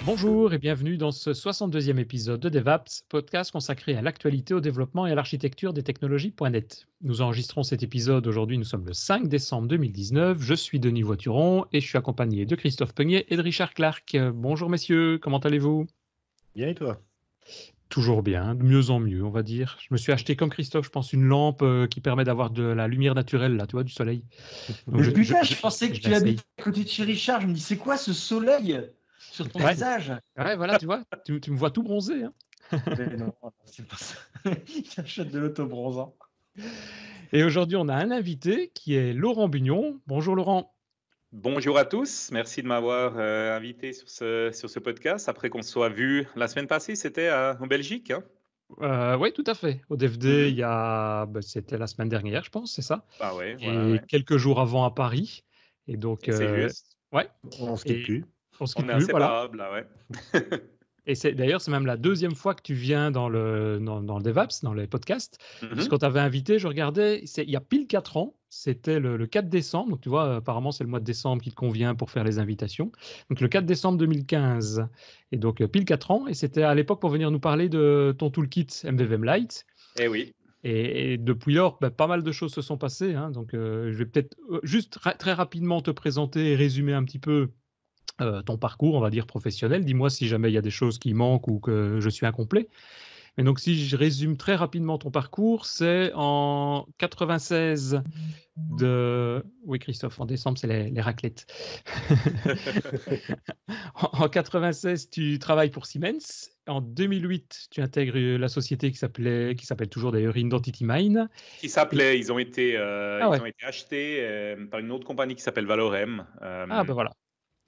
Bonjour et bienvenue dans ce 62e épisode de DevApps, podcast consacré à l'actualité, au développement et à l'architecture des technologies.net. Nous enregistrons cet épisode aujourd'hui, nous sommes le 5 décembre 2019. Je suis Denis Voituron et je suis accompagné de Christophe Peugnet et de Richard Clark. Bonjour messieurs, comment allez-vous? Bien et toi? Toujours bien, de mieux en mieux, on va dire. Je me suis acheté comme Christophe, je pense, une lampe qui permet d'avoir de la lumière naturelle, là, tu vois, du soleil. Donc Mais putain, je pensais que je tu l'essaye. habites à côté de chez Richard. Je me dis, c'est quoi ce soleil sur ton Ouais. visage? Ouais, voilà, tu vois, tu me vois tout bronzé, hein. Mais non, c'est pas ça. Il achète de l'autobronzant. Et aujourd'hui, on a un invité qui est Laurent Bugnon. Bonjour Laurent. Bonjour à tous, merci de m'avoir invité sur ce podcast. Après qu'on se soit vu la semaine passée, c'était en Belgique, hein? Oui, tout à fait. Au DFD, il y a, c'était la semaine dernière, je pense, c'est ça. Ah ouais, Et voilà, ouais. quelques jours avant à Paris. Et donc, C'est juste. ouais. On se quitte Et plus. on se On quitte est plus, voilà. inséparables, là, ouais. Et d'ailleurs, c'est même la deuxième fois que tu viens dans le DevApps, dans les podcasts. Puisqu'on t'avait invité, je regardais, il y a pile 4 ans, c'était le 4 décembre. Donc, tu vois, apparemment, c'est le mois de décembre qui te convient pour faire les invitations. Donc, le 4 décembre 2015. Et donc, pile 4 ans. Et c'était à l'époque pour venir nous parler de ton toolkit MVVM Lite. Eh oui. Et depuis lors, pas mal de choses se sont passées, hein. Donc, je vais peut-être juste très rapidement te présenter et résumer un petit peu ton parcours, on va dire, professionnel. Dis-moi si jamais il y a des choses qui manquent ou que je suis incomplet. Mais donc, si je résume très rapidement ton parcours, c'est en 96 de... Oui, Christophe, en décembre, c'est les raclettes. En 96, tu travailles pour Siemens. En 2008, tu intègres la société qui s'appelle toujours d'ailleurs Identity Mine. Qui s'appelait, ils ont été ouais. achetés par une autre compagnie qui s'appelle Valorem. Ah ben voilà.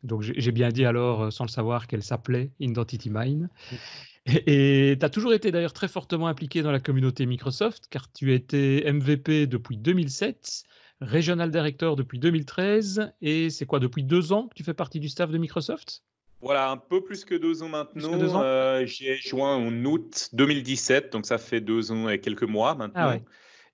Donc j'ai bien dit alors, sans le savoir, qu'elle s'appelait Identity Mine. Et tu as toujours été d'ailleurs très fortement impliqué dans la communauté Microsoft, car tu étais MVP depuis 2007, Regional Director depuis 2013, et c'est quoi, depuis 2 ans que tu fais partie du staff de Microsoft? Voilà, un peu plus que 2 ans maintenant. Plus que 2 ans. J'ai joint en août 2017, donc ça fait 2 ans et quelques mois maintenant. Ah ouais.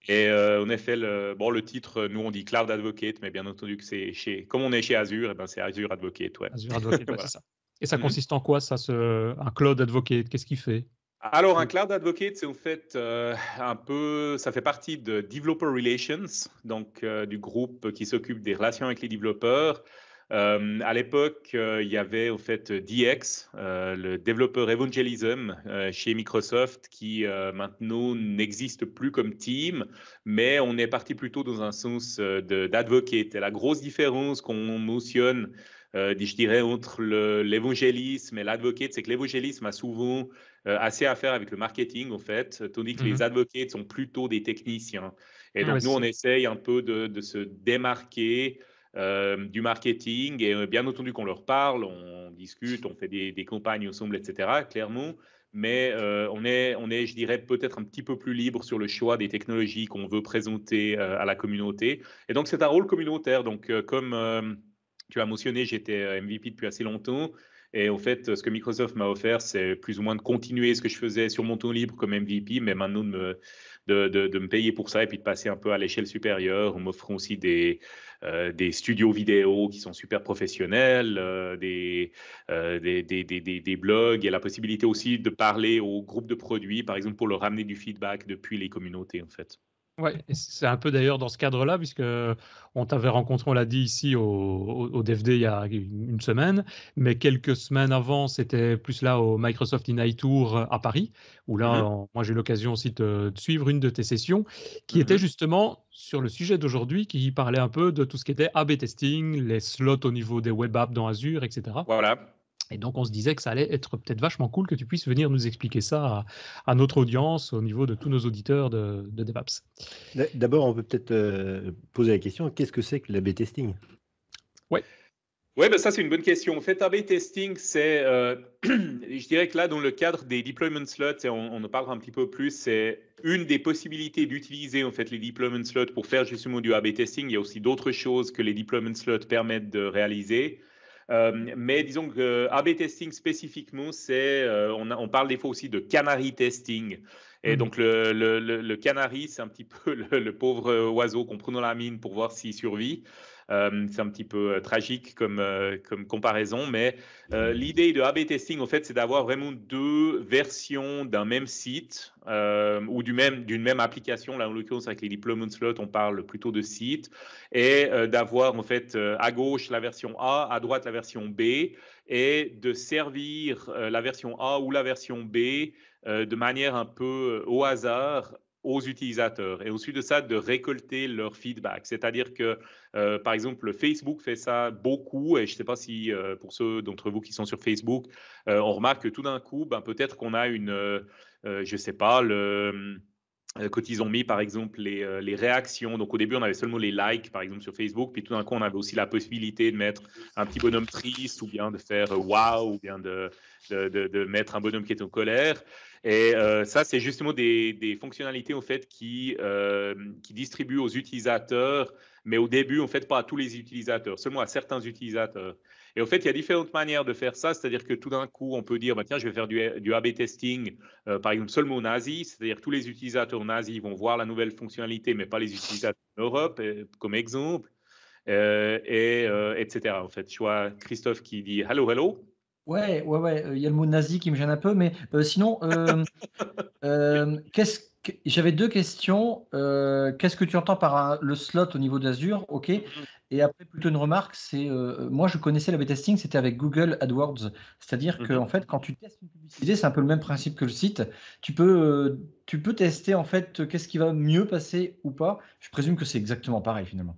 Et en effet, le titre, nous on dit Cloud Advocate, mais bien entendu que comme on est chez Azure, et ben c'est Azure Advocate, ouais. Azure Advocate, ouais, Voilà. c'est ça. Et ça consiste en quoi, ça, un Cloud Advocate? Qu'est-ce qu'il fait? Alors, un Cloud Advocate, c'est en fait un peu, ça fait partie de Developer Relations, donc du groupe qui s'occupe des relations avec les développeurs. À l'époque, il y avait au fait DX, le Developer Evangelism chez Microsoft, qui maintenant n'existe plus comme team, mais on est parti plutôt dans un sens d'advocate. Et la grosse différence qu'on mentionne, je dirais, entre l'évangélisme et l'advocate, c'est que l'évangélisme a souvent assez à faire avec le marketing, en fait, tandis que les advocates sont plutôt des techniciens. Et donc, nous, on essaye un peu de se démarquer du marketing, et bien entendu qu'on leur parle, on discute, on fait des campagnes ensemble, etc., clairement, mais on est, je dirais, peut-être un petit peu plus libre sur le choix des technologies qu'on veut présenter à la communauté. Et donc, c'est un rôle communautaire. Donc, comme tu as mentionné, j'étais MVP depuis assez longtemps. Et en fait, ce que Microsoft m'a offert, c'est plus ou moins de continuer ce que je faisais sur mon temps libre comme MVP, mais maintenant de me payer pour ça et puis de passer un peu à l'échelle supérieure. On m'offre aussi des studios vidéo qui sont super professionnels, des blogs et la possibilité aussi de parler aux groupes de produits, par exemple, pour leur amener du feedback depuis les communautés, en fait. Ouais, et c'est un peu d'ailleurs dans ce cadre-là, puisque on t'avait rencontré, on l'a dit ici au DFD il y a une semaine, mais quelques semaines avant, c'était plus là au Microsoft Ignite Tour à Paris, où là, moi j'ai eu l'occasion aussi de suivre une de tes sessions, qui était justement sur le sujet d'aujourd'hui, qui parlait un peu de tout ce qui était A/B testing, les slots au niveau des web apps dans Azure, etc. Voilà. Et donc, on se disait que ça allait être peut-être vachement cool que tu puisses venir nous expliquer ça à notre audience, au niveau de tous nos auditeurs de DevApps. D'abord, on peut peut-être poser la question, qu'est-ce que c'est que l'A/B testing? Ouais. Oui, ben ça c'est une bonne question. En fait, A/B testing, c'est, je dirais que là, dans le cadre des deployment slots, et on en parlera un petit peu plus, c'est une des possibilités d'utiliser en fait les deployment slots pour faire justement du A/B testing. Il y a aussi d'autres choses que les deployment slots permettent de réaliser. Mais disons que A/B testing spécifiquement, c'est, on parle des fois aussi de canary testing. Et donc le canary, c'est un petit peu le pauvre oiseau qu'on prend dans la mine pour voir s'il survit. C'est un petit peu tragique comme comparaison, mais l'idée de A/B testing, en fait, c'est d'avoir vraiment deux versions d'un même site ou d'une même application. Là, en l'occurrence, avec les deployment slots, on parle plutôt de site, et d'avoir en fait à gauche la version A, à droite la version B, et de servir la version A ou la version B de manière un peu au hasard aux utilisateurs, et ensuite de ça, de récolter leur feedback. C'est-à-dire que, par exemple, Facebook fait ça beaucoup, et je ne sais pas si pour ceux d'entre vous qui sont sur Facebook, on remarque que tout d'un coup, peut-être qu'on a je ne sais pas, quand ils ont mis par exemple les réactions. Donc au début, on avait seulement les likes par exemple sur Facebook, puis tout d'un coup, on avait aussi la possibilité de mettre un petit bonhomme triste, ou bien de faire wow, ou bien de mettre un bonhomme qui est en colère. Et ça, c'est justement des fonctionnalités en fait qui distribuent aux utilisateurs, mais au début, en fait, pas à tous les utilisateurs, seulement à certains utilisateurs. Et en fait, il y a différentes manières de faire ça, c'est-à-dire que tout d'un coup, on peut dire, tiens, je vais faire du A/B testing, par exemple, seulement aux nazis, c'est-à-dire que tous les utilisateurs nazis vont voir la nouvelle fonctionnalité, mais pas les utilisateurs en Europe, comme exemple, etc. En fait, je vois Christophe qui dit « Hello, hello ». Ouais, il y a le mot nazi qui me gêne un peu, mais sinon, j'avais deux questions. Qu'est-ce que tu entends par le slot au niveau d'Azure? OK. Et après, plutôt une remarque, c'est moi, je connaissais l'A/B testing, c'était avec Google AdWords. C'est-à-dire que en fait, quand tu testes une publicité, c'est un peu le même principe que le site. Tu peux tester en fait qu'est-ce qui va mieux passer ou pas. Je présume que c'est exactement pareil finalement.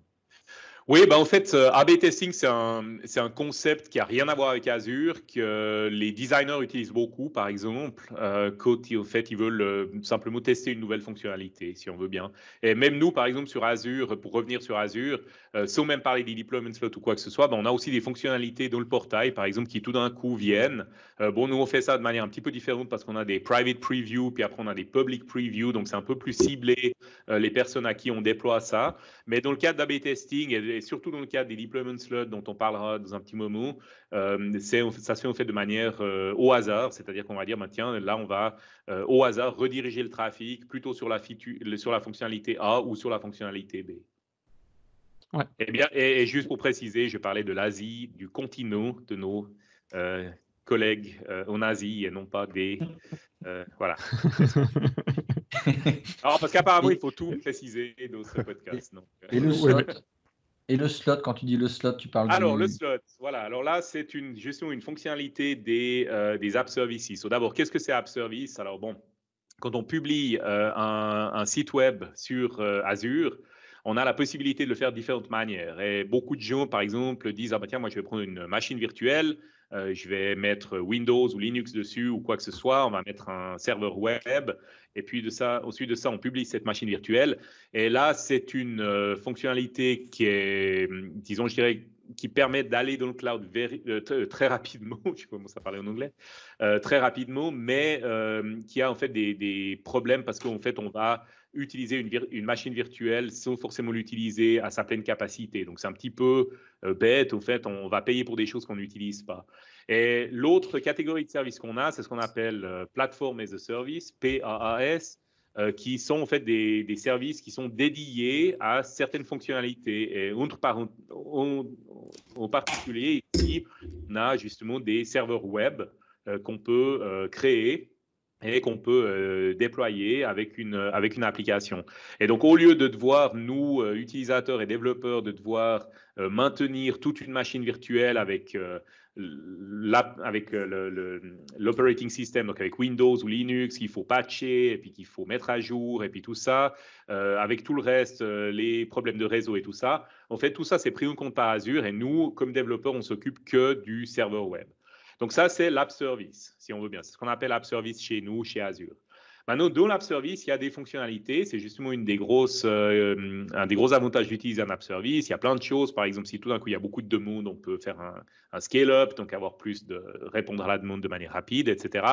Oui, en fait, A/B testing, c'est un concept qui n'a rien à voir avec Azure, que les designers utilisent beaucoup, par exemple, quand en fait, ils veulent simplement tester une nouvelle fonctionnalité, si on veut bien. Et même nous, par exemple, sur Azure, pour revenir sur Azure, sans même parler des deployment slots ou quoi que ce soit, on a aussi des fonctionnalités dans le portail, par exemple, qui tout d'un coup viennent. Nous, on fait ça de manière un petit peu différente parce qu'on a des private previews, puis après, on a des public previews, donc c'est un peu plus ciblé les personnes à qui on déploie ça. Mais dans le cadre d'A/B testing, et surtout dans le cadre des deployment slots dont on parlera dans un petit moment, ça se fait en fait de manière au hasard, c'est-à-dire qu'on va dire, tiens, là on va au hasard rediriger le trafic plutôt sur la fonctionnalité A ou sur la fonctionnalité B. Ouais. Et bien, et juste pour préciser, je parlais de l'Asie, du continent de nos collègues en Asie, et non pas des... voilà. Alors, parce qu'apparemment, il faut tout préciser dans ce podcast. Donc. Et le slot, quand tu dis le slot, tu parles le slot, voilà. Alors là, c'est justement une fonctionnalité des App Services. D'abord, qu'est-ce que c'est App Service? Alors bon, quand on publie un site web sur Azure, on a la possibilité de le faire de différentes manières. Et beaucoup de gens, par exemple, disent, tiens, moi, je vais prendre une machine virtuelle, je vais mettre Windows ou Linux dessus ou quoi que ce soit, on va mettre un serveur web, et puis ensuite de ça, on publie cette machine virtuelle. Et là, c'est une fonctionnalité qui est, disons, je dirais, qui permet d'aller dans le cloud très rapidement, je commence à parler en anglais, très rapidement, mais qui a en fait des problèmes parce qu'en fait, on va utiliser une machine virtuelle sans forcément l'utiliser à sa pleine capacité. Donc, c'est un petit peu bête. En fait, on va payer pour des choses qu'on n'utilise pas. Et l'autre catégorie de services qu'on a, c'est ce qu'on appelle Platform as a Service, PaaS, qui sont en fait des services qui sont dédiés à certaines fonctionnalités. Et en particulier, ici, on a justement des serveurs web qu'on peut créer et qu'on peut déployer avec une application. Et donc, au lieu de devoir, nous, utilisateurs et développeurs, de devoir maintenir toute une machine virtuelle avec l'operating system, donc avec Windows ou Linux, qu'il faut patcher, et puis qu'il faut mettre à jour, et puis tout ça, avec tout le reste, les problèmes de réseau et tout ça, en fait, tout ça, c'est pris en compte par Azure, et nous, comme développeurs, on s'occupe que du serveur web. Donc ça, c'est l'App Service, si on veut bien. C'est ce qu'on appelle App Service chez nous, chez Azure. Maintenant, dans l'App Service, il y a des fonctionnalités. C'est justement un des gros avantages d'utiliser un App Service. Il y a plein de choses. Par exemple, si tout d'un coup, il y a beaucoup de demandes, on peut faire un scale-up, donc répondre à la demande de manière rapide, etc.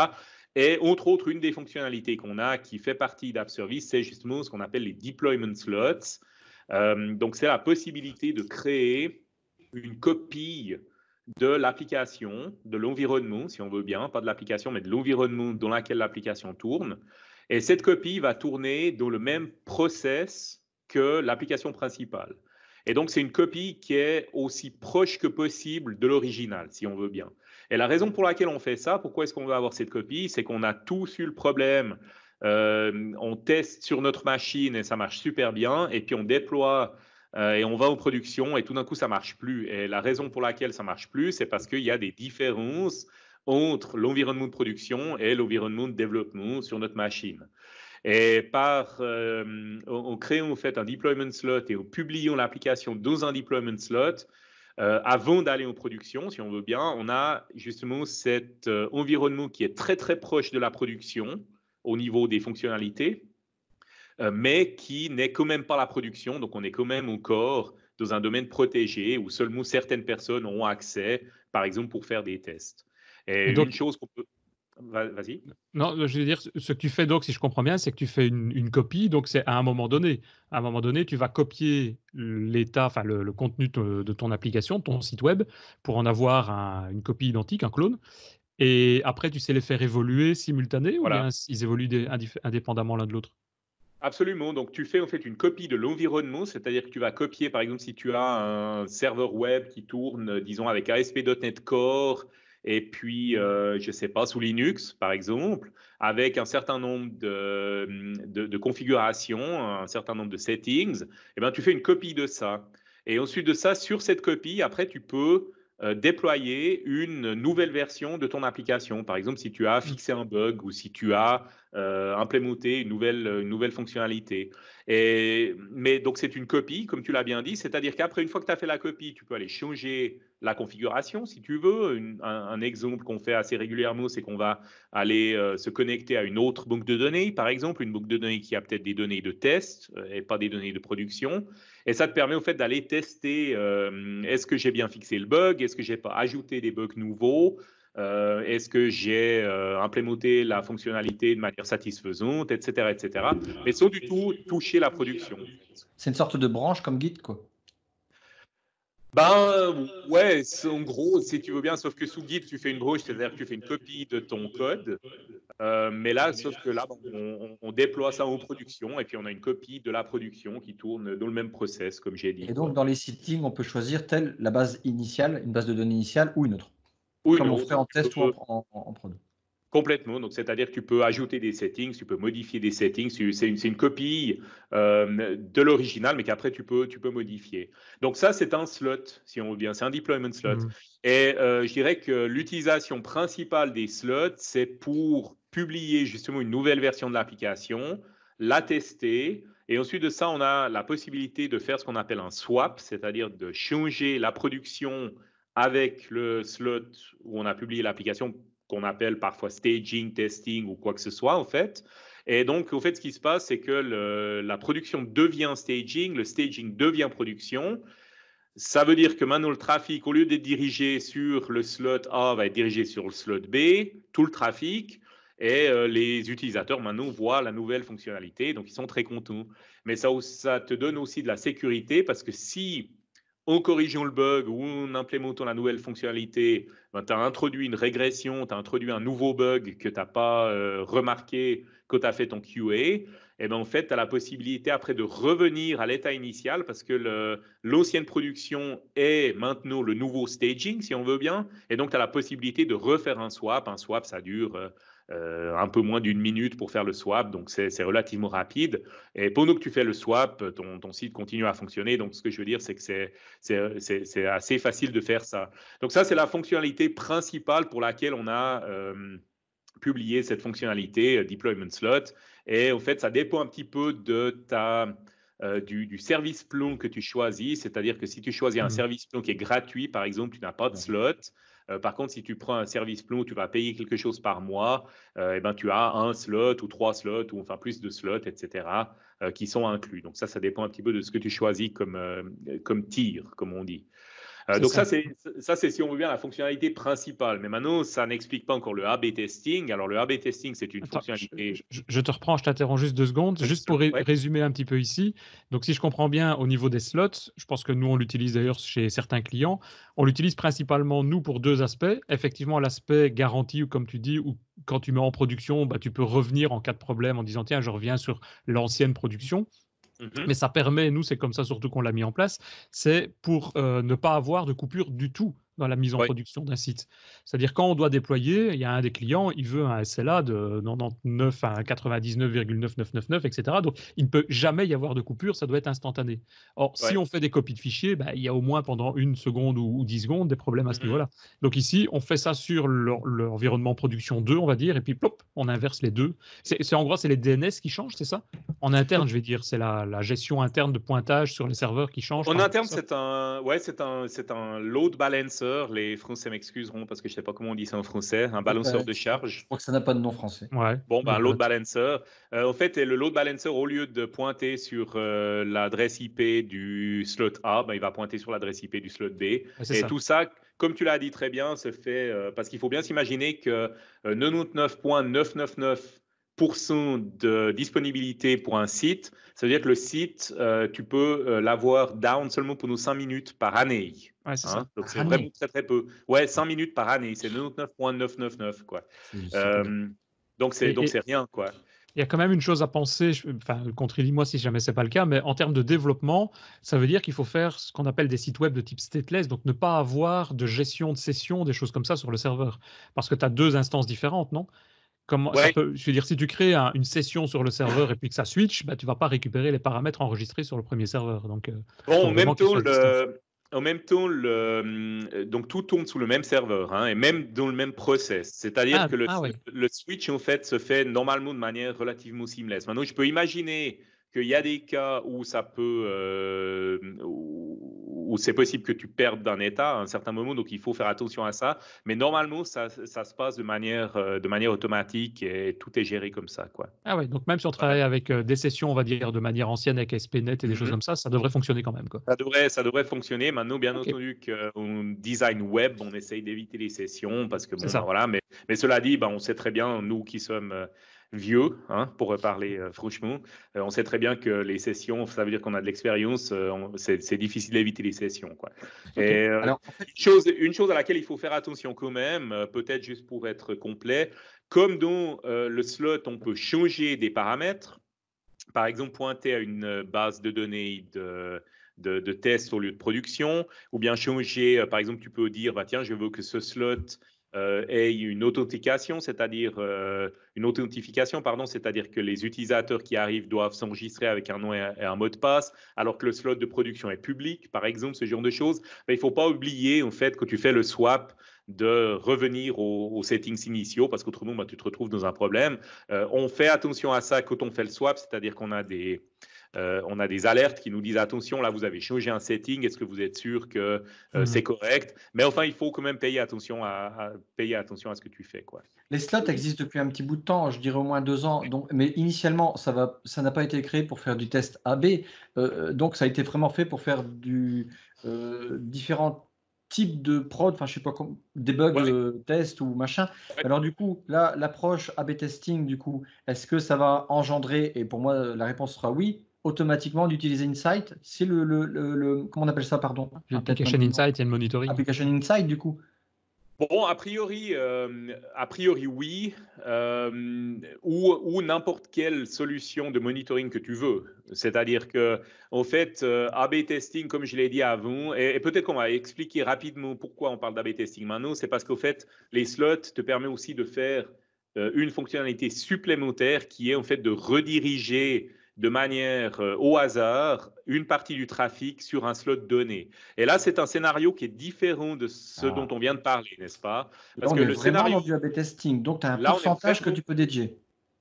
Et entre autres, une des fonctionnalités qu'on a qui fait partie d'App Service, c'est justement ce qu'on appelle les deployment slots. Donc, c'est la possibilité de créer une copie de l'application, de l'environnement, si on veut bien, pas de l'application, mais de l'environnement dans lequel l'application tourne. Et cette copie va tourner dans le même process que l'application principale. Et donc, c'est une copie qui est aussi proche que possible de l'original, si on veut bien. Et la raison pour laquelle on fait ça, pourquoi est-ce qu'on veut avoir cette copie, c'est qu'on a tous eu le problème. On teste sur notre machine et ça marche super bien, et puis on déploie et on va en production et tout d'un coup ça marche plus. Et la raison pour laquelle ça marche plus, c'est parce qu'il y a des différences entre l'environnement de production et l'environnement de développement sur notre machine. Et en créant en fait un deployment slot et en publiant l'application dans un deployment slot, avant d'aller en production, si on veut bien, on a justement cet environnement qui est très très proche de la production au niveau des fonctionnalités, mais qui n'est quand même pas la production. Donc on est quand même encore dans un domaine protégé où seulement certaines personnes ont accès, par exemple pour faire des tests. Et donc, une chose qu'on peut... Vas-y. Non, je veux dire, ce que tu fais, donc, si je comprends bien, c'est que tu fais une copie, donc c'est à un moment donné. À un moment donné, tu vas copier l'état, enfin le contenu de ton application, ton site web, pour en avoir une copie identique, un clone. Et après, tu sais les faire évoluer simultané ou Voilà. bien ils évoluent indépendamment l'un de l'autre? Absolument. Donc, tu fais en fait une copie de l'environnement, c'est-à-dire que tu vas copier, par exemple, si tu as un serveur web qui tourne, disons, avec ASP.NET Core, et puis, je ne sais pas, sous Linux, par exemple, avec un certain nombre de configurations, un certain nombre de settings, eh bien, tu fais une copie de ça. Et ensuite de ça, sur cette copie, après, tu peux déployer une nouvelle version de ton application. Par exemple, si tu as fixé un bug ou si tu as implémenté une nouvelle fonctionnalité. Mais donc, c'est une copie, comme tu l'as bien dit, c'est-à-dire qu'après, une fois que tu as fait la copie, tu peux aller changer la configuration si tu veux. Un exemple qu'on fait assez régulièrement, c'est qu'on va aller se connecter à une autre banque de données, par exemple, une banque de données qui a peut-être des données de test et pas des données de production. Et ça te permet au fait d'aller tester est-ce que j'ai bien fixé le bug, est-ce que j'ai pas ajouté des bugs nouveaux, est-ce que j'ai implémenté la fonctionnalité de manière satisfaisante, etc., etc. Mais sans du tout toucher la production. C'est une sorte de branche comme Git, quoi. Ben ouais, en gros, si tu veux bien, sauf que sous Git, tu fais une branche, c'est-à-dire que tu fais une copie de ton code. Mais là, sauf que là, on déploie ça en production et puis on a une copie de la production qui tourne dans le même process, comme j'ai dit. Et donc, dans les settings, on peut choisir telle la base initiale, une base de données initiale ou une autre. Ou comme une on autre. fait en test ou en prod. Complètement. Donc, c'est-à-dire que tu peux ajouter des settings, tu peux modifier des settings. C'est une copie de l'original, mais qu'après, tu peux modifier. Donc, ça, c'est un slot, si on veut bien. C'est un deployment slot. Et je dirais que l'utilisation principale des slots, c'est pour publier justement une nouvelle version de l'application, la tester. Et ensuite de ça, on a la possibilité de faire ce qu'on appelle un swap, c'est-à-dire de changer la production avec le slot où on a publié l'application, qu'on appelle parfois staging, testing ou quoi que ce soit en fait. Et donc, au fait, ce qui se passe, c'est que la production devient staging, le staging devient production. Ça veut dire que maintenant, le trafic, au lieu d'être dirigé sur le slot A, va être dirigé sur le slot B, tout le trafic. Et les utilisateurs, maintenant, voient la nouvelle fonctionnalité. Donc, ils sont très contents. Mais ça te donne aussi de la sécurité parce que si en corrigeant le bug ou en implémentant la nouvelle fonctionnalité, ben, tu as introduit une régression, tu as introduit un nouveau bug que tu n'as pas remarqué quand tu as fait ton QA, et ben, en fait, tu as la possibilité après de revenir à l'état initial parce que l'ancienne production est maintenant le nouveau staging, si on veut bien. Et donc, tu as la possibilité de refaire un swap. Un swap, ça dure un peu moins d'une minute pour faire le swap, donc c'est relativement rapide. Et pendant que tu fais le swap, ton site continue à fonctionner. Donc, ce que je veux dire, c'est que c'est assez facile de faire ça. Donc, ça, c'est la fonctionnalité principale pour laquelle on a publié cette fonctionnalité Deployment Slot. Et en fait, ça dépend un petit peu de du service plan que tu choisis. C'est-à-dire que si tu choisis un service plan qui est gratuit, par exemple, tu n'as pas de slot. Par contre, si tu prends un service plan où tu vas payer quelque chose par mois, eh ben, tu as un slot ou 3 slots ou enfin plus de slots, etc., qui sont inclus. Donc ça dépend un petit peu de ce que tu choisis comme tier, comme on dit. Donc ça, c'est si on veut bien la fonctionnalité principale. Mais maintenant, ça n'explique pas encore le A/B testing. Alors le A/B testing, c'est une fonctionnalité. Je te reprends, je t'interromps juste 2 secondes, juste pour résumer un petit peu ici. Donc si je comprends bien, au niveau des slots, je pense que nous, on l'utilise d'ailleurs chez certains clients. On l'utilise principalement, nous, pour 2 aspects. Effectivement, l'aspect garantie, ou comme tu dis, où quand tu mets en production, bah, tu peux revenir en cas de problème en disant, tiens, je reviens sur l'ancienne production. Mais ça permet, nous, c'est comme ça surtout qu'on l'a mis en place, c'est pour ne pas avoir de coupure du tout dans la mise en production d'un site. C'est-à-dire quand on doit déployer, il y a un des clients, il veut un SLA de 99 à 99,9999, etc. Donc, il ne peut jamais y avoir de coupure, ça doit être instantané. Or, si on fait des copies de fichiers, il y a au moins pendant 1 seconde ou 10 secondes des problèmes à ce niveau-là. Donc ici, on fait ça sur l'environnement production 2, on va dire, et puis plop, on inverse les deux. En gros, c'est les DNS qui changent, c'est ça? En interne, je vais dire, c'est la gestion interne de pointage sur les serveurs qui change. En interne, c'est un load balancer. Les Français m'excuseront parce que je ne sais pas comment on dit ça en français. Un balanceur de charge. Je crois que ça n'a pas de nom français. Bon, un load balancer. En fait, le load balancer, au lieu de pointer sur l'adresse IP du slot A, il va pointer sur l'adresse IP du slot B. Et tout ça, comme tu l'as dit très bien, se fait parce qu'il faut bien s'imaginer que 99,999% de disponibilité pour un site, ça veut dire que le site, tu peux l'avoir down seulement pour nos 5 minutes par année. Donc c'est vraiment très très peu. 5 minutes par année, c'est 99,999 quoi. Donc c'est rien quoi. Il y a quand même une chose à penser, contredis-moi si jamais c'est pas le cas, mais en termes de développement, ça veut dire qu'il faut faire ce qu'on appelle des sites web de type stateless, donc ne pas avoir de gestion de session, des choses comme ça sur le serveur, parce que tu as 2 instances différentes, non? Je veux dire, si tu crées une session sur le serveur et puis que ça switch, tu ne vas pas récupérer les paramètres enregistrés sur le premier serveur. Donc, en même temps, donc tout tourne sous le même serveur et même dans le même process. C'est-à-dire que le switch, en fait, se fait normalement de manière relativement seamless. Maintenant, je peux imaginer qu'il y a des cas où ça peut, où c'est possible que tu perdes d'un état à un certain moment, donc il faut faire attention à ça. Mais normalement, ça se passe de manière automatique et tout est géré comme ça, quoi. Donc même si on travaille avec des sessions, on va dire, de manière ancienne avec ASP.NET et des choses comme ça devrait fonctionner quand même, quoi. Ça devrait fonctionner. Maintenant, bien entendu, qu'en design web, on essaye d'éviter les sessions parce que voilà. Mais cela dit, on sait très bien, nous qui sommes vieux, pour parler franchement. On sait très bien que les sessions, ça veut dire qu'on a de l'expérience, c'est difficile d'éviter les sessions, quoi. Et alors, une chose à laquelle il faut faire attention quand même, peut-être juste pour être complet, comme dans le slot, on peut changer des paramètres, par exemple pointer à une base de données de test au lieu de production, ou bien changer, par exemple, tu peux dire, tiens, je veux que ce slot ait une authentification, c'est-à-dire que les utilisateurs qui arrivent doivent s'enregistrer avec un nom et un mot de passe, alors que le slot de production est public, par exemple, ce genre de choses. Mais il ne faut pas oublier, en fait, que tu fais le swap, de revenir aux settings initiaux, parce qu'autrement, tu te retrouves dans un problème. On fait attention à ça quand on fait le swap, c'est-à-dire qu'on a des alertes qui nous disent attention, là vous avez changé un setting, est-ce que vous êtes sûr que c'est correct? Mais enfin, il faut quand même payer attention à ce que tu fais, quoi. Les slots existent depuis un petit bout de temps, je dirais au moins 2 ans. Donc, mais initialement, ça n'a pas été créé pour faire du test AB. Donc, ça a été vraiment fait pour faire différents types de prod, je sais pas, des bugs test ou machin. Alors du coup, là, l'approche AB testing, du coup, est-ce que ça va engendrer, et pour moi, la réponse sera oui, automatiquement d'utiliser Insight, c'est comment on appelle ça, pardon? Application Insight et le monitoring. Application Insight, du coup. Bon, a priori oui, ou n'importe quelle solution de monitoring que tu veux. C'est-à-dire que, en fait, A/B testing, comme je l'ai dit avant, et peut-être qu'on va expliquer rapidement pourquoi on parle d'A/B testing maintenant, c'est parce qu'au fait, les slots te permettent aussi de faire une fonctionnalité supplémentaire qui est en fait de rediriger de manière au hasard une partie du trafic sur un slot donné. Et là, c'est un scénario qui est différent de ce dont on vient de parler, n'est-ce pas? Parce que le scénario dans du A/B testing, donc tu as un pourcentage que tu peux dédier.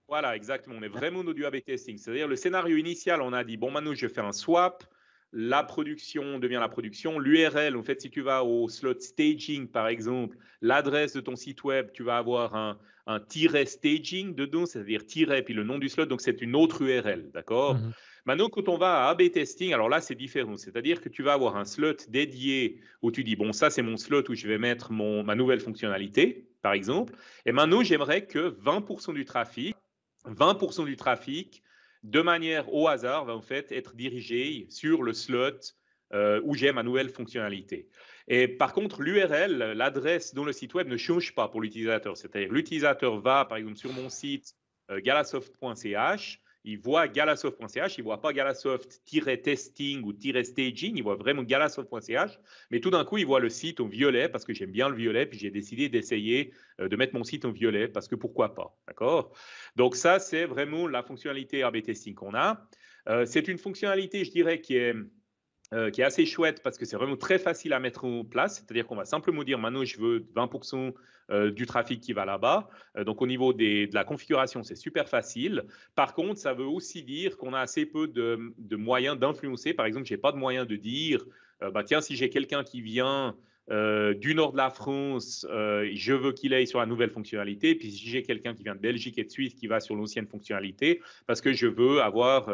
Voilà, exactement. On est vraiment dans du A/B testing. C'est-à-dire le scénario initial, on a dit, bon, maintenant, je fais un swap, la production devient la production. L'URL, en fait, si tu vas au slot staging, par exemple, l'adresse de ton site web, tu vas avoir un tiret staging dedans, c'est-à-dire tiret puis le nom du slot, donc c'est une autre URL, d'accord? Maintenant, quand on va à A/B testing, alors là, c'est différent. C'est-à-dire que tu vas avoir un slot dédié où tu dis, bon, ça, c'est mon slot où je vais mettre ma nouvelle fonctionnalité, par exemple. Et maintenant, j'aimerais que 20% du trafic, de manière au hasard, va en fait être dirigé sur le slot où j'ai ma nouvelle fonctionnalité. Et par contre, l'URL, l'adresse dans le site web ne change pas pour l'utilisateur. C'est-à-dire l'utilisateur va, par exemple, sur mon site galasoft.ch, il voit galasoft.ch, il ne voit pas galasoft-testing ou -staging, il voit vraiment galasoft.ch, mais tout d'un coup, il voit le site au violet parce que j'aime bien le violet, puis j'ai décidé d'essayer de mettre mon site au violet parce que pourquoi pas, d'accord? Donc ça, c'est vraiment la fonctionnalité A/B testing qu'on a. C'est une fonctionnalité, je dirais, qui est assez chouette parce que c'est vraiment très facile à mettre en place. C'est-à-dire qu'on va simplement dire maintenant je veux 20% du trafic qui va là-bas. Donc au niveau de la configuration, c'est super facile. Par contre, ça veut aussi dire qu'on a assez peu de moyens d'influencer. Par exemple, je n'ai pas de moyen de dire tiens, si j'ai quelqu'un qui vient du nord de la France, je veux qu'il aille sur la nouvelle fonctionnalité. Puis si j'ai quelqu'un qui vient de Belgique et de Suisse qui va sur l'ancienne fonctionnalité, parce que je veux avoir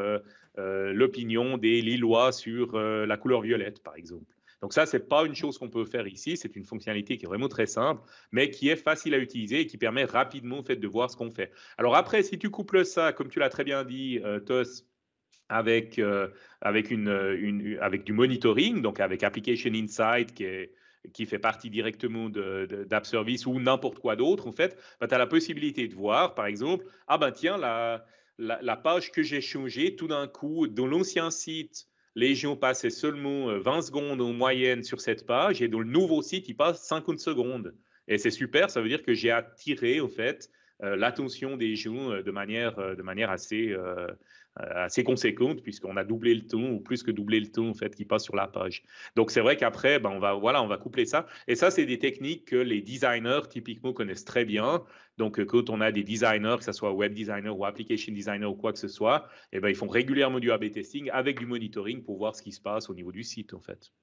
l'opinion des Lillois sur la couleur violette, par exemple. Donc ça, ce n'est pas une chose qu'on peut faire ici. C'est une fonctionnalité qui est vraiment très simple, mais qui est facile à utiliser et qui permet rapidement en fait, de voir ce qu'on fait. Alors après, si tu couples ça, comme tu l'as très bien dit, Tos, avec du monitoring, donc avec Application Insight qui fait partie directement d'App Service ou n'importe quoi d'autre, en fait, tu as la possibilité de voir, par exemple, tiens, la page que j'ai changée, tout d'un coup, dans l'ancien site, les gens passaient seulement 20 secondes en moyenne sur cette page, et dans le nouveau site, ils passent 50 secondes. Et c'est super, ça veut dire que j'ai attiré, en fait, l'attention des gens de manière assez conséquente, puisqu'on a doublé le temps, ou plus que doublé le temps, en fait, qui passe sur la page. Donc, c'est vrai qu'après, on va coupler ça. Et ça, c'est des techniques que les designers, typiquement, connaissent très bien. Donc, quand on a des designers, que ce soit web designer ou application designer ou quoi que ce soit, ils font régulièrement du A/B testing avec du monitoring pour voir ce qui se passe au niveau du site, en fait.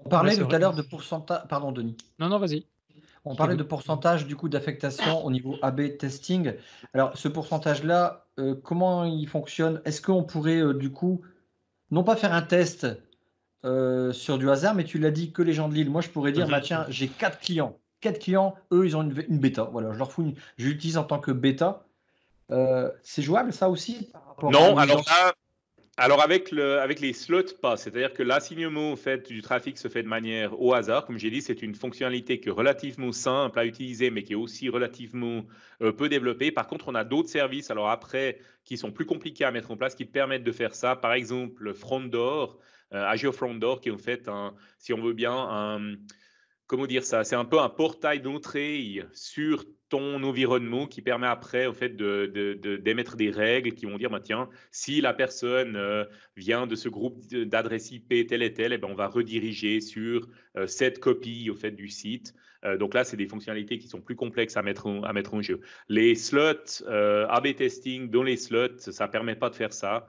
On parlait tout à l'heure de pourcentage. Pardon, Denis. Non, vas-y. On parlait de pourcentage du coup d'affectation au niveau A/B testing. Alors, ce pourcentage-là, comment il fonctionne? Est-ce qu'on pourrait du coup, non pas faire un test sur du hasard, mais tu l'as dit que les gens de Lille. Moi, je pourrais dire, tiens, j'ai 4 clients. 4 clients, eux, ils ont une bêta. Voilà, je leur fous je l'utilise en tant que bêta. C'est jouable, ça aussi par rapport Non, alors avec les slots, pas. C'est-à-dire que l'assignement en fait, du trafic se fait de manière au hasard. Comme j'ai dit, c'est une fonctionnalité qui est relativement simple à utiliser, mais qui est aussi relativement peu développée. Par contre, on a d'autres services, alors après, qui sont plus compliqués à mettre en place, qui permettent de faire ça. Par exemple, Frondor, Azure Frondor, qui est en fait, si on veut bien, comment dire ça, c'est un peu un portail d'entrée sur ton environnement qui permet après en fait d'émettre des règles qui vont dire tiens, si la personne vient de ce groupe d'adresse IP tel et tel, on va rediriger sur cette copie au fait du site. Donc là, c'est des fonctionnalités qui sont plus complexes à mettre en jeu. Les slots, A/B testing dans les slots, ça ne permet pas de faire ça.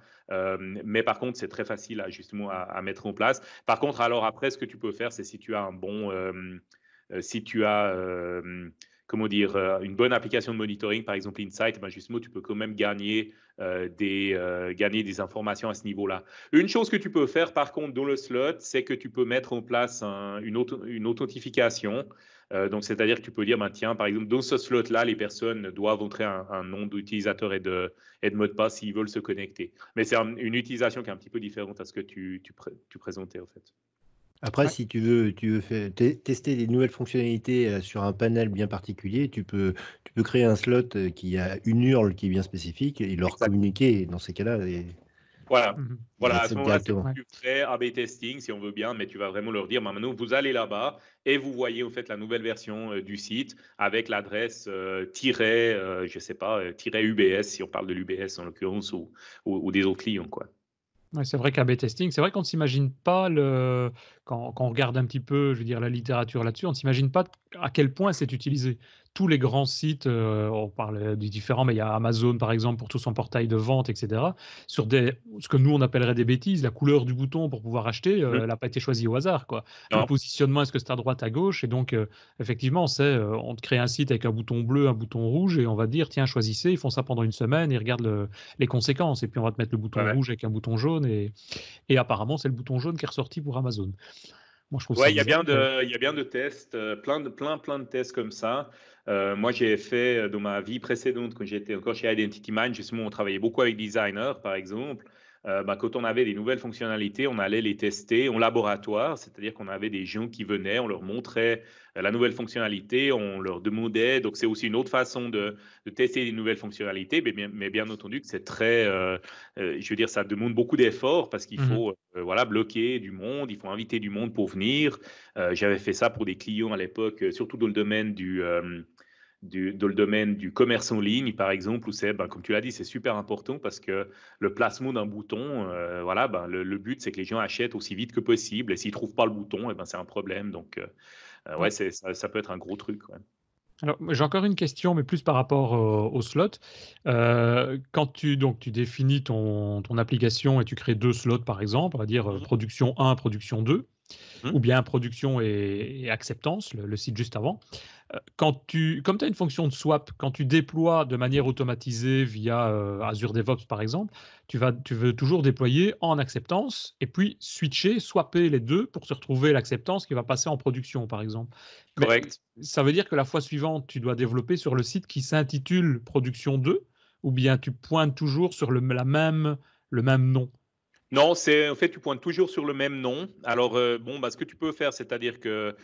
Mais par contre, c'est très facile justement à mettre en place. Par contre, alors après, ce que tu peux faire, c'est si tu as une bonne application de monitoring, par exemple Insight, justement, tu peux quand même gagner des informations à ce niveau-là. Une chose que tu peux faire, par contre, dans le slot, c'est que tu peux mettre en place une authentification. Donc, c'est-à-dire que tu peux dire, tiens, par exemple, dans ce slot-là, les personnes doivent entrer un nom d'utilisateur et de mot de passe s'ils veulent se connecter. Mais c'est une utilisation qui est un petit peu différente à ce que tu présentais, en fait. Après, si tu veux tester des nouvelles fonctionnalités sur un panel bien particulier, tu peux créer un slot qui a une URL qui est bien spécifique et leur communiquer dans ces cas-là. Voilà, à ce moment-là, c'est plus prêt A/B testing si on veut bien, mais tu vas vraiment leur dire maintenant vous allez là-bas et vous voyez en fait la nouvelle version du site avec l'adresse je sais pas, UBS si on parle de l'UBS en l'occurrence ou des autres clients, quoi. Ouais, c'est vrai qu'A/B testing, c'est vrai qu'on ne s'imagine pas, quand on regarde un petit peu, je veux dire, la littérature là-dessus, on ne s'imagine pas à quel point c'est utilisé. Tous les grands sites, on parle des différents, mais il y a Amazon par exemple pour tout son portail de vente, etc. Sur ce que nous on appellerait des bêtises, la couleur du bouton pour pouvoir acheter, elle n'a pas été choisie au hasard, quoi. Le positionnement, est-ce que c'est à droite, à gauche? Et donc, effectivement, on te crée un site avec un bouton bleu, un bouton rouge, et on va dire, tiens, choisissez, ils font ça pendant une semaine, ils regardent les conséquences, et puis on va te mettre le bouton rouge avec un bouton jaune, et apparemment, c'est le bouton jaune qui est ressorti pour Amazon. Moi, je trouve ça il y a bien de tests, plein de tests comme ça. Moi, j'ai fait dans ma vie précédente, quand j'étais encore chez Identity Mind, justement, on travaillait beaucoup avec designers, par exemple. quand on avait des nouvelles fonctionnalités, on allait les tester en laboratoire, c'est-à-dire qu'on avait des gens qui venaient, on leur montrait la nouvelle fonctionnalité, on leur demandait. Donc, c'est aussi une autre façon de tester les nouvelles fonctionnalités, mais bien entendu que c'est très, je veux dire, ça demande beaucoup d'efforts parce qu'il faut bloquer du monde, il faut inviter du monde pour venir. J'avais fait ça pour des clients à l'époque, surtout dans le domaine dans le domaine du commerce en ligne, par exemple, où c'est, comme tu l'as dit, c'est super important parce que le placement d'un bouton, le but, c'est que les gens achètent aussi vite que possible. Et s'ils ne trouvent pas le bouton, c'est un problème. Donc, ça peut être un gros truc. Ouais. Alors, j'ai encore une question, mais plus par rapport au slot. Quand tu définis ton application et tu crées 2 slots, par exemple, on va dire production 1, production 2, ou bien production et acceptance, le site juste avant. Comme tu as une fonction de swap, quand tu déploies de manière automatisée via Azure DevOps, par exemple, tu veux toujours déployer en acceptance et puis swapper les deux pour se retrouver l'acceptance qui va passer en production, par exemple. Correct. Mais ça veut dire que la fois suivante, tu dois développer sur le site qui s'intitule production 2, ou bien tu pointes toujours sur le même nom? Non, en fait, tu pointes toujours sur le même nom. Alors, ce que tu peux faire, c'est-à-dire que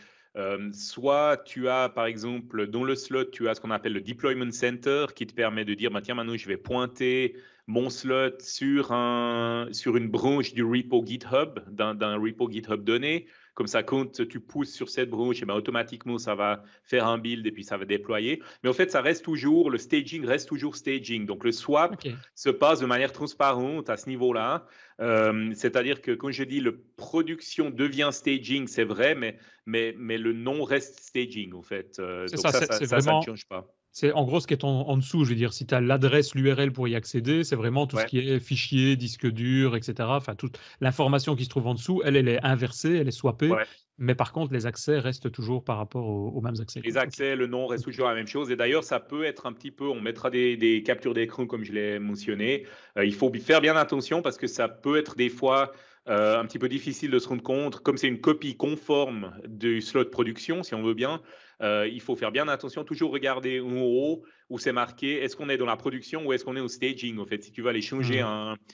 soit tu as, par exemple, dans le slot, tu as ce qu'on appelle le Deployment Center qui te permet de dire, tiens, maintenant, je vais pointer mon slot sur une branche du repo GitHub, d'un repo GitHub donné. Comme ça, quand tu pousses sur cette branche, automatiquement, ça va faire un build et puis ça va déployer. Mais en fait, le staging reste toujours staging. Donc, le swap se passe de manière transparente à ce niveau-là. C'est-à-dire que quand je dis le production devient staging, c'est vrai, mais le nom reste staging, en fait. C'est donc ça ne change pas. C'est en gros ce qui est en dessous. Je veux dire, si tu as l'adresse, l'URL pour y accéder, c'est vraiment tout ce qui est fichier, disque dur, etc. Enfin, toute l'information qui se trouve en dessous, elle est inversée, elle est swappée. Ouais. Mais par contre, les accès restent toujours par rapport aux mêmes accès. Les accès, le nom reste toujours la même chose. Et d'ailleurs, ça peut être un petit peu, on mettra des captures d'écran comme je l'ai mentionné. Il faut faire bien attention parce que ça peut être des fois un petit peu difficile de se rendre compte. Comme c'est une copie conforme du slot production, si on veut bien, il faut faire bien attention, toujours regarder en haut où c'est marqué, est-ce qu'on est dans la production ou est-ce qu'on est au staging, en fait. Si tu vas aller changer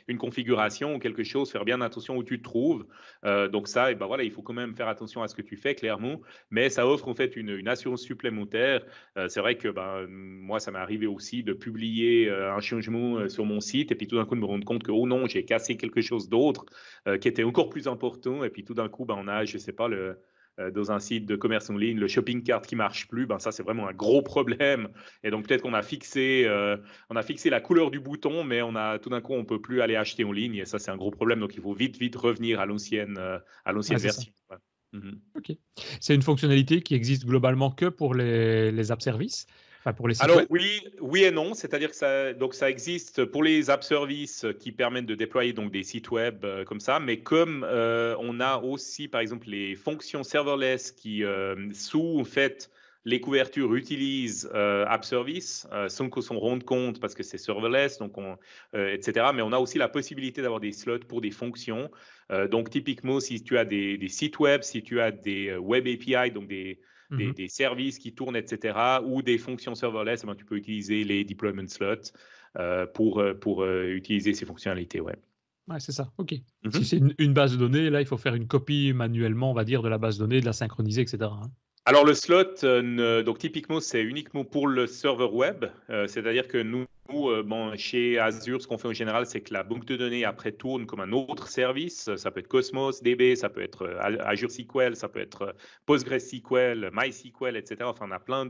une configuration ou quelque chose, faire bien attention où tu te trouves. Donc ça, il faut quand même faire attention à ce que tu fais, clairement. Mais ça offre en fait une assurance supplémentaire. C'est vrai que moi, ça m'est arrivé aussi de publier un changement sur mon site et puis tout d'un coup de me rendre compte que, oh non, j'ai cassé quelque chose d'autre qui était encore plus important. Et puis tout d'un coup, on a, je sais pas, dans un site de commerce en ligne, le shopping cart qui marche plus, ça c'est vraiment un gros problème. Et donc peut-être qu'on a fixé la couleur du bouton, mais tout d'un coup on peut plus aller acheter en ligne et ça c'est un gros problème. Donc il faut vite revenir à l'ancienne version. Ok. C'est une fonctionnalité qui existe globalement que pour les app services. Enfin, pour les sites Alors web. oui et non, c'est-à-dire que ça existe pour les app services qui permettent de déployer donc des sites web comme ça, mais comme on a aussi par exemple les fonctions serverless qui sous en fait les couvertures utilisent app service sans qu'on s'en rende compte parce que c'est serverless, donc etc. Mais on a aussi la possibilité d'avoir des slots pour des fonctions. Donc typiquement si tu as des sites web, si tu as des web API, donc des services qui tournent, etc., ou des fonctions serverless, tu peux utiliser les deployment slots pour utiliser ces fonctionnalités. Ouais, c'est ça. OK. Si c'est une base de données, là, il faut faire une copie manuellement, on va dire, de la base de données, de la synchroniser, etc. Alors, le slot, donc typiquement, c'est uniquement pour le serveur web. C'est-à-dire que nous, chez Azure, ce qu'on fait en général, c'est que la banque de données après tourne comme un autre service. Ça peut être Cosmos DB, ça peut être Azure SQL, ça peut être PostgreSQL, MySQL, etc. Enfin, on a plein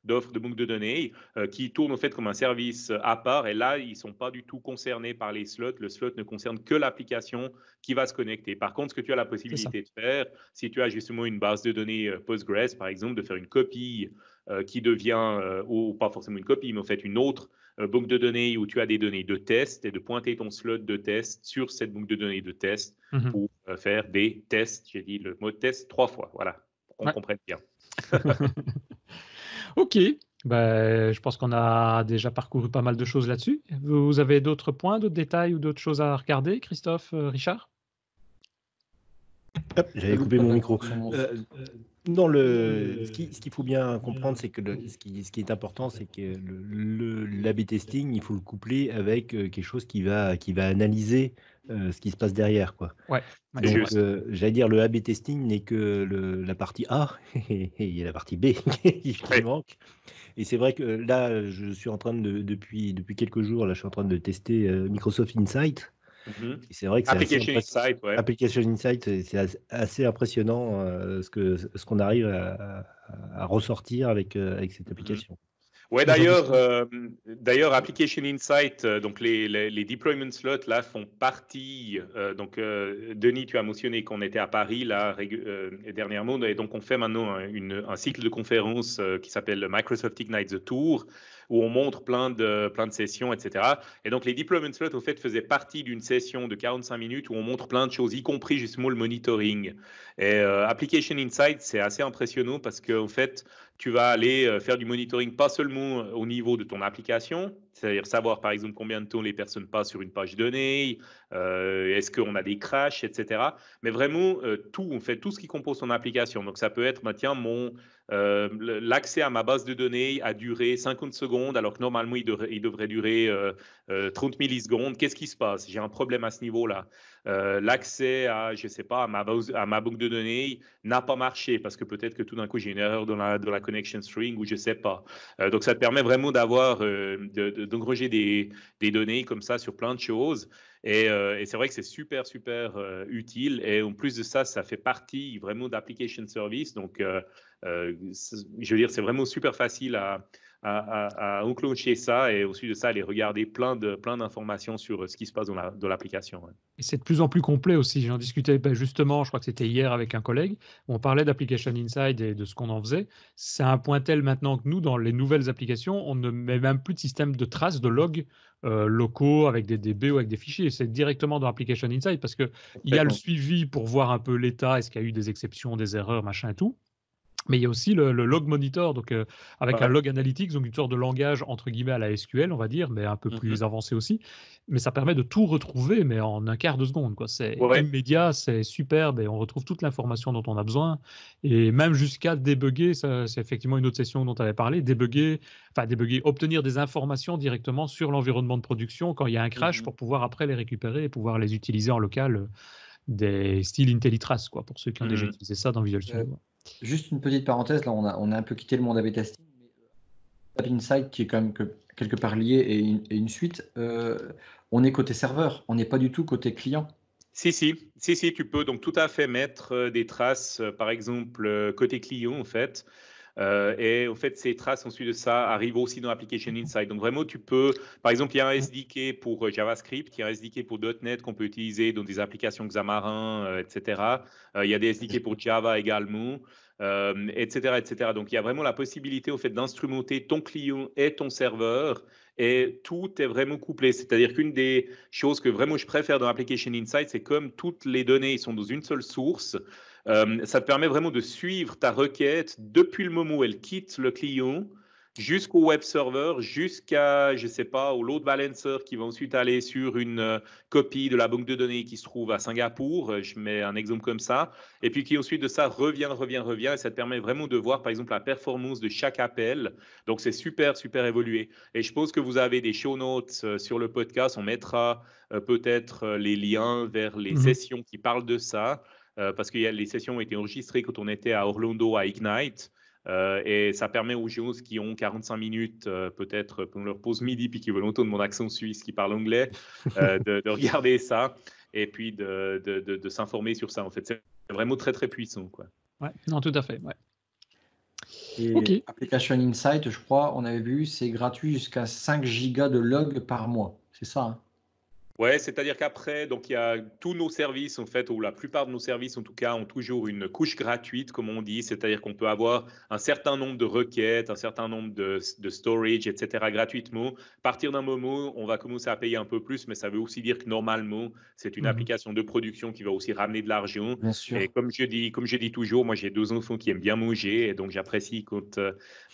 d'offres de banques de données qui tournent en fait comme un service à part. Et là, ils ne sont pas du tout concernés par les slots. Le slot ne concerne que l'application qui va se connecter. Par contre, ce que tu as la possibilité de faire, si tu as justement une base de données Postgres, par exemple, de faire une copie qui devient, ou pas forcément une copie, mais en fait une autre banque de données où tu as des données de test et de pointer ton slot de test sur cette banque de données de test pour faire des tests. J'ai dit le mot test 3 fois, voilà, pour qu'on comprenne bien. OK. Je pense qu'on a déjà parcouru pas mal de choses là-dessus. Vous avez d'autres points, d'autres détails ou d'autres choses à regarder, Christophe, Richard? Hop, j'avais coupé mon micro. Ce qu'il faut bien comprendre, c'est que ce qui est important, c'est que l'A/B testing, il faut le coupler avec quelque chose qui va analyser ce qui se passe derrière, quoi. Ouais. Donc, j'allais dire, le A/B testing n'est que la partie A et il y a la partie B qui manque. Et c'est vrai que là, je suis en train depuis quelques jours, là, je suis en train de tester Microsoft Insight. Et c'est vrai que c'est Application Insight, ouais. Application Insight, c'est assez impressionnant ce qu'on arrive à ressortir avec cette application. Ouais, d'ailleurs, Application Insight, donc les deployment slots là font partie. Donc, Denis, tu as mentionné qu'on était à Paris là dernièrement, et donc on fait maintenant un cycle de conférences qui s'appelle Microsoft Ignite the Tour, où on montre plein de sessions, etc. Et donc les deployment slots, au fait, faisaient partie d'une session de 45 minutes où on montre plein de choses, y compris justement le monitoring. Et Application Insight, c'est assez impressionnant parce qu'en fait, tu vas aller faire du monitoring pas seulement au niveau de ton application, c'est-à-dire savoir par exemple combien de temps les personnes passent sur une page donnée, est-ce qu'on a des crashs, etc. Mais vraiment tout, on fait tout ce qui compose ton application. Donc ça peut être, tiens, l'accès à ma base de données a duré 50 secondes alors que normalement il devrait durer 30 millisecondes. Qu'est-ce qui se passe? J'ai un problème à ce niveau-là. L'accès à, je sais pas, à ma banque de données n'a pas marché parce que peut-être que tout d'un coup j'ai une erreur dans la connection string ou je sais pas. Donc ça te permet vraiment d'engranger des données comme ça sur plein de choses. Et c'est vrai que c'est super utile. Et en plus de ça, ça fait partie vraiment d'application service. Donc je veux dire, c'est vraiment super facile à enclencher ça et ensuite de ça, aller regarder plein d'informations sur ce qui se passe dans l'application. Ouais. Et c'est de plus en plus complet aussi. J'en discutais justement, je crois que c'était hier avec un collègue. On parlait d'Application Insight et de ce qu'on en faisait. C'est un point tel maintenant que nous, dans les nouvelles applications, on ne met même plus de système de traces, de logs locaux avec des DB ou avec des fichiers. C'est directement dans Application Insight parce qu'il y a le suivi pour voir un peu l'état, est-ce qu'il y a eu des exceptions, des erreurs, machin et tout. Mais il y a aussi le log monitor, donc avec un log analytics, donc une sorte de langage entre guillemets à la SQL, on va dire, mais un peu plus avancé aussi. Mais ça permet de tout retrouver, mais en un quart de seconde, quoi. C'est immédiat, c'est superbe et on retrouve toute l'information dont on a besoin. Et même jusqu'à débugger, ça, c'est effectivement une autre session dont tu avais parlé, débugger, obtenir des informations directement sur l'environnement de production quand il y a un crash pour pouvoir après les récupérer et pouvoir les utiliser en local, des styles IntelliTrace, quoi, pour ceux qui ont déjà utilisé ça dans Visual Studio. Juste une petite parenthèse, là on a un peu quitté le monde A/B testing, mais Insight qui est quand même quelque part lié et une suite, on est côté serveur, on n'est pas du tout côté client. Si, tu peux donc tout à fait mettre des traces, par exemple côté client en fait. Et en fait, ces traces ensuite de ça arrivent aussi dans Application Insight. Donc vraiment, tu peux, par exemple, il y a un SDK pour JavaScript, il y a un SDK pour .NET qu'on peut utiliser dans des applications Xamarin, etc. Il y a des SDK pour Java également, etc. Donc il y a vraiment la possibilité au fait d'instrumenter ton client et ton serveur. Et tout est vraiment couplé. C'est-à-dire qu'une des choses que vraiment je préfère dans Application Insight, c'est comme toutes les données sont dans une seule source, ça te permet vraiment de suivre ta requête depuis le moment où elle quitte le client jusqu'au web server, jusqu'à, je sais pas, au load balancer qui va ensuite aller sur une copie de la banque de données qui se trouve à Singapour. Je mets un exemple comme ça. Et puis qui ensuite de ça revient. Et ça te permet vraiment de voir, par exemple, la performance de chaque appel. Donc, c'est super évolué. Et je pense que vous avez des show notes sur le podcast. On mettra peut-être les liens vers les sessions qui parlent de ça. Parce que les sessions ont été enregistrées quand on était à Orlando à Ignite. Et ça permet aux gens qui ont 45 minutes, peut-être pendant leur pause midi, puis qui veulent entendre mon accent suisse qui parle anglais, de regarder ça et puis de s'informer sur ça. En fait, c'est vraiment très puissant, quoi. Ouais, non, tout à fait. Ouais. Et Application Insight, je crois, on avait vu, c'est gratuit jusqu'à 5 gigas de log par mois. C'est ça, hein? Ouais, c'est-à-dire qu'après, donc il y a tous nos services en fait, ou la plupart de nos services en tout cas, ont toujours une couche gratuite, comme on dit, c'est-à-dire qu'on peut avoir un certain nombre de requêtes, un certain nombre de storage, etc. gratuitement. À partir d'un moment, on va commencer à payer un peu plus, mais ça veut aussi dire que normalement, c'est une application de production qui va aussi ramener de l'argent. Bien sûr. Et comme je dis toujours, moi j'ai 2 enfants qui aiment bien manger, et donc j'apprécie quand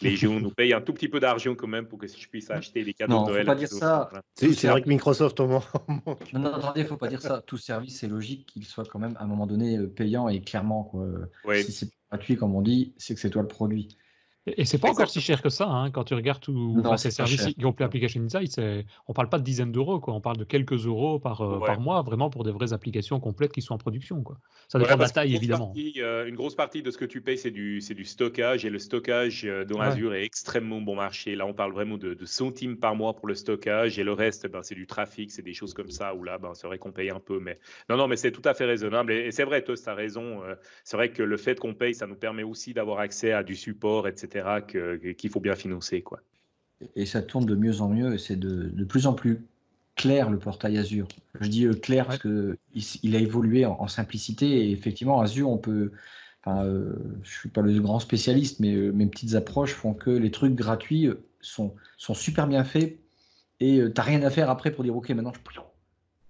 les gens nous payent un tout petit peu d'argent quand même pour que je puisse acheter des cadeaux de Noël. Non, faut pas dire ça. C'est vrai que Microsoft au moins. Non, attendez, il ne faut pas dire ça. Tout service, c'est logique qu'il soit quand même à un moment donné payant et clairement, quoi. Oui. Si c'est gratuit, comme on dit, c'est que c'est toi le produit. Et c'est pas encore si cher que ça, hein, quand tu regardes tous ces services qui ont plus Application Insight, on parle pas de dizaines d'euros, quoi. On parle de quelques euros par mois, vraiment pour des vraies applications complètes qui sont en production, quoi. Ça dépend de la taille, évidemment. Une grosse partie de ce que tu payes, c'est du stockage, et le stockage dans Azure est extrêmement bon marché. Là, on parle vraiment de centimes par mois pour le stockage, et le reste, c'est du trafic, c'est des choses comme ça, où là, c'est vrai qu'on paye un peu, mais non, mais c'est tout à fait raisonnable. Et c'est vrai, toi, tu as raison. C'est vrai que le fait qu'on paye, ça nous permet aussi d'avoir accès à du support, etc., qu'il faut bien financer, quoi. Et ça tourne de mieux en mieux, et c'est de plus en plus clair, le portail Azure. Je dis clair parce qu'il a évolué en simplicité, et effectivement, Azure, on peut... je ne suis pas le grand spécialiste, mais mes petites approches font que les trucs gratuits sont super bien faits, et tu n'as rien à faire après pour dire « Ok, maintenant,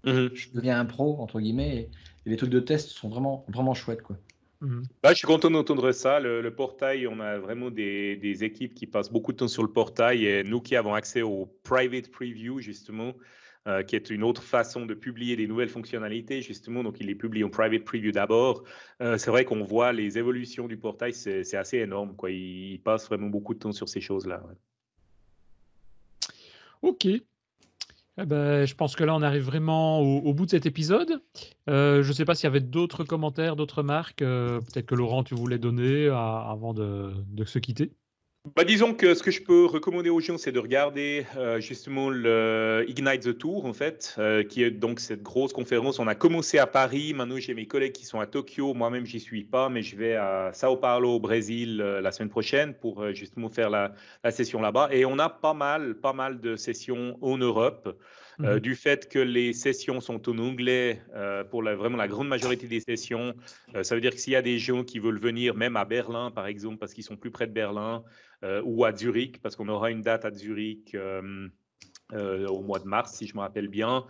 je deviens un pro », entre guillemets, et les trucs de test sont vraiment, vraiment chouettes, quoi. Je suis content d'entendre ça. Le portail, on a vraiment des équipes qui passent beaucoup de temps sur le portail, et nous qui avons accès au private preview, justement, qui est une autre façon de publier des nouvelles fonctionnalités, justement. Donc, il les publie en private preview d'abord. C'est vrai qu'on voit les évolutions du portail, c'est assez énorme, quoi. Il passe vraiment beaucoup de temps sur ces choses-là. Ouais. Ok. Je pense que là, on arrive vraiment au bout de cet épisode. Je ne sais pas s'il y avait d'autres commentaires, d'autres marques. Peut-être que Laurent, tu voulais donner avant de se quitter. Disons que ce que je peux recommander aux gens, c'est de regarder justement le Ignite the Tour, en fait, qui est donc cette grosse conférence. On a commencé à Paris, maintenant j'ai mes collègues qui sont à Tokyo, moi-même j'y suis pas, mais je vais à Sao Paulo au Brésil la semaine prochaine pour justement faire la session là-bas. Et on a pas mal de sessions en Europe. Du fait que les sessions sont en anglais pour vraiment la grande majorité des sessions, ça veut dire que s'il y a des gens qui veulent venir, même à Berlin par exemple, parce qu'ils sont plus près de Berlin, ou à Zurich, parce qu'on aura une date à Zurich au mois de mars, si je me rappelle bien.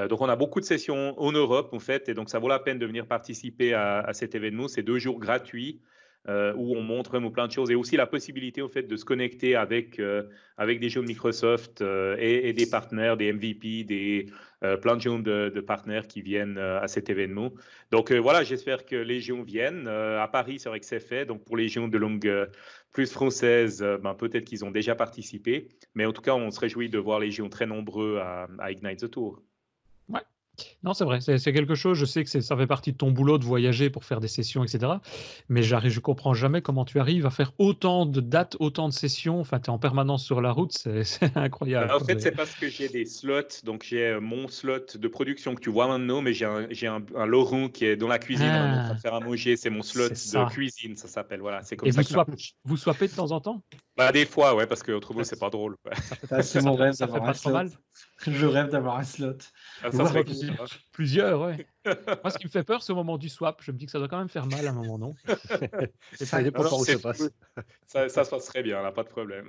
Donc, on a beaucoup de sessions en Europe, en fait, et donc ça vaut la peine de venir participer à cet événement. C'est 2 jours gratuits où on montre vraiment plein de choses, et aussi la possibilité, en fait, de se connecter avec des gens de Microsoft et des partenaires, des MVP, plein de gens de partenaires qui viennent à cet événement. Donc, voilà, j'espère que les gens viennent. À Paris, c'est vrai que c'est fait. Donc, pour les gens de langue plus française, peut-être qu'ils ont déjà participé. Mais en tout cas, on se réjouit de voir les gens très nombreux à Ignite the Tour. Ouais. Non, c'est vrai, c'est quelque chose. Je sais que ça fait partie de ton boulot de voyager pour faire des sessions, etc. Mais je comprends jamais comment tu arrives à faire autant de dates, autant de sessions. Enfin, tu es en permanence sur la route, c'est incroyable. En fait, c'est parce que j'ai des slots. Donc, j'ai mon slot de production que tu vois maintenant, mais j'ai un Laurent qui est dans la cuisine en train de faire à manger. C'est mon slot de cuisine, ça s'appelle. Voilà, c'est comme ça. Vous swappez de temps en temps? Des fois, ouais, parce qu'autrement, c'est pas drôle. C'est mon rêve ça fait d'avoir pas trop mal. Je rêve d'avoir un slot. Ça serait cool, plusieurs, ouais. Moi, ce qui me fait peur, c'est au moment du swap. Je me dis que ça doit quand même faire mal à un moment, non? Ça dépend par où ça passe. Ça se passe très bien, là, pas de problème.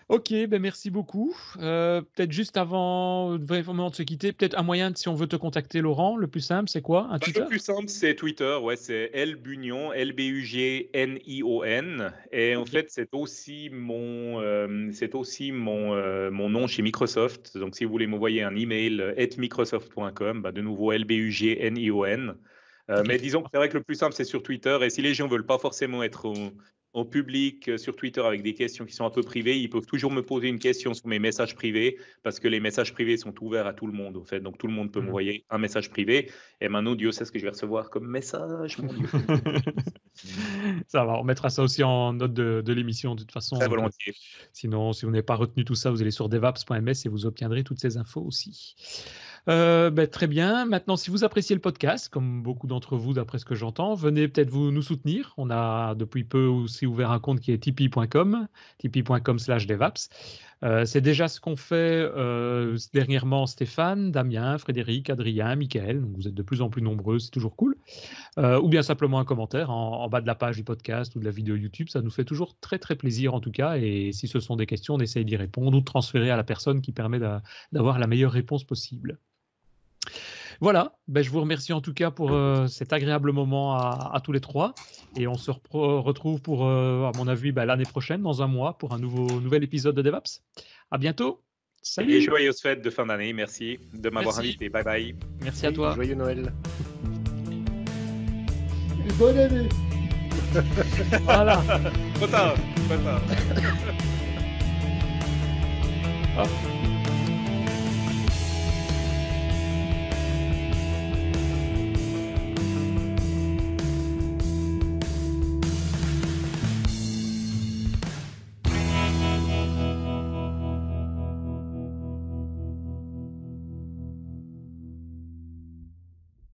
Ok, merci beaucoup. Peut-être juste avant vraiment de se quitter, peut-être un moyen, si on veut te contacter, Laurent, le plus simple, c'est quoi? Un Twitter? Le plus simple, c'est Twitter, ouais, c'est Lbugnon, L-B-U-G-N-I-O-N. Et en fait, c'est aussi mon nom chez Microsoft. Donc, si vous voulez m'envoyer un email, @microsoft.com, de nouveau Lbugnon. Mais disons que c'est vrai que le plus simple, c'est sur Twitter. Et si les gens ne veulent pas forcément être en public sur Twitter avec des questions qui sont un peu privées, ils peuvent toujours me poser une question sur mes messages privés, parce que les messages privés sont ouverts à tout le monde, en fait. Donc, tout le monde peut m'envoyer un message privé. Et maintenant, Dieu sait ce que je vais recevoir comme message, mon Dieu. Ça va, on mettra ça aussi en note de l'émission, de toute façon. Très volontiers. Sinon, si vous n'avez pas retenu tout ça, vous allez sur devaps.ms et vous obtiendrez toutes ces infos aussi. Très bien. Maintenant, si vous appréciez le podcast, comme beaucoup d'entre vous, d'après ce que j'entends, venez peut-être nous soutenir. On a depuis peu aussi ouvert un compte qui est tipeee.com/devaps. C'est déjà ce qu'on fait dernièrement Stéphane, Damien, Frédéric, Adrien, Michael. Donc vous êtes de plus en plus nombreux, c'est toujours cool. Ou bien simplement un commentaire en bas de la page du podcast ou de la vidéo YouTube. Ça nous fait toujours très très plaisir en tout cas. Et si ce sont des questions, on essaye d'y répondre ou de transférer à la personne qui permet d'avoir la meilleure réponse possible. Voilà, je vous remercie en tout cas pour cet agréable moment à tous les trois. Et on se retrouve pour, à mon avis, l'année prochaine, dans un mois, pour un nouvel épisode de DevApps. À bientôt. Salut. Et joyeuses fêtes de fin d'année. Merci de m'avoir invité. Bye bye. Merci à toi. Joyeux Noël. Et bonne année. Voilà. Trop tard. Ah.